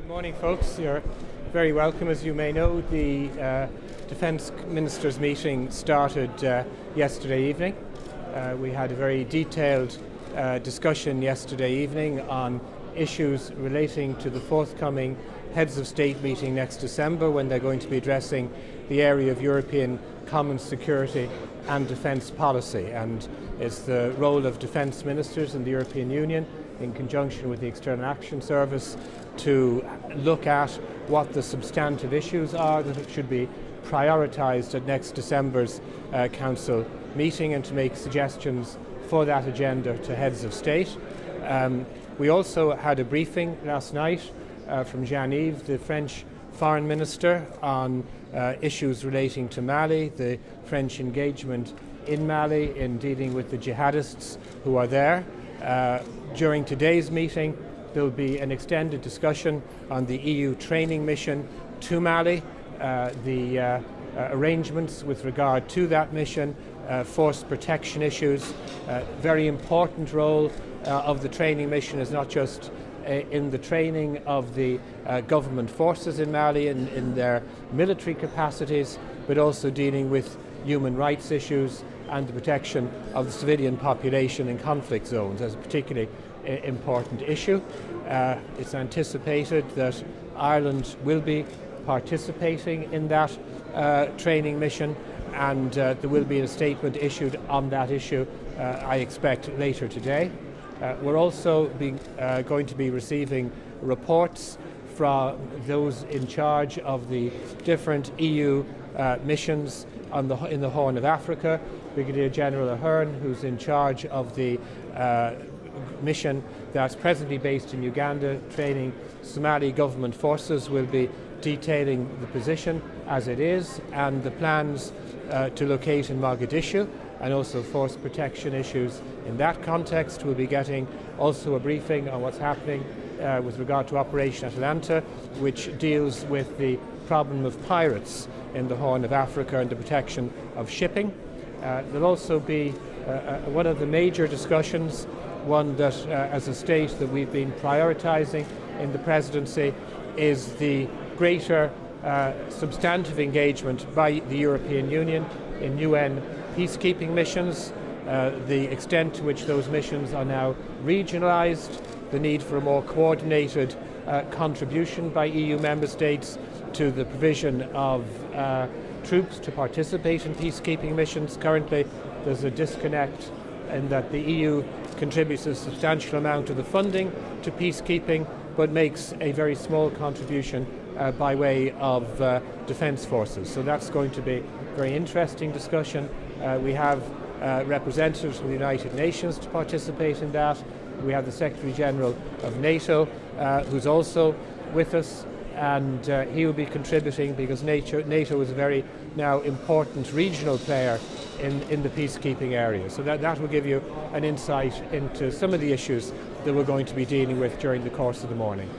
Good morning, folks. You're very welcome. As you may know, the Defence Ministers' meeting started yesterday evening. We had a very detailed discussion yesterday evening on issues relating to the forthcoming Heads of State meeting next December, when they're going to be addressing the area of European common security and defence policy. And it's the role of defence ministers in the European Union, in conjunction with the External Action Service, to look at what the substantive issues are that should be prioritised at next December's Council meeting, and to make suggestions for that agenda to Heads of State. We also had a briefing last night from Jean-Yves, the French Foreign Minister, on issues relating to Mali, the French engagement in Mali in dealing with the jihadists who are there. During today's meeting, there will be an extended discussion on the EU training mission to Mali, the arrangements with regard to that mission, force protection issues. Very important role of the training mission is not just in the training of the government forces in Mali in their military capacities, but also dealing with human rights issues and the protection of the civilian population in conflict zones as a particularly important issue. It's anticipated that Ireland will be participating in that training mission, and there will be a statement issued on that issue, I expect, later today. We're also going to be receiving reports from those in charge of the different EU missions in the Horn of Africa. Brigadier General Ahern, who's in charge of the mission that's presently based in Uganda, training Somali government forces, will be detailing the position as it is and the plans to locate in Mogadishu, and also force protection issues in that context. We'll be getting also a briefing on what's happening with regard to Operation Atalanta, which deals with the problem of pirates in the Horn of Africa and the protection of shipping. There'll also be one of the major discussions, one that as a state that we've been prioritising in the presidency, is the greater substantive engagement by the European Union in UN peacekeeping missions, the extent to which those missions are now regionalised, the need for a more coordinated contribution by EU member states to the provision of troops to participate in peacekeeping missions. Currently, there's a disconnect in that the EU contributes a substantial amount of the funding to peacekeeping, but makes a very small contribution by way of defence forces. So that's going to be a very interesting discussion. We have representatives from the United Nations to participate in that. We have the Secretary General of NATO, who's also with us, and he will be contributing because NATO is a very now important regional player in the peacekeeping area. So that will give you an insight into some of the issues that we're going to be dealing with during the course of the morning.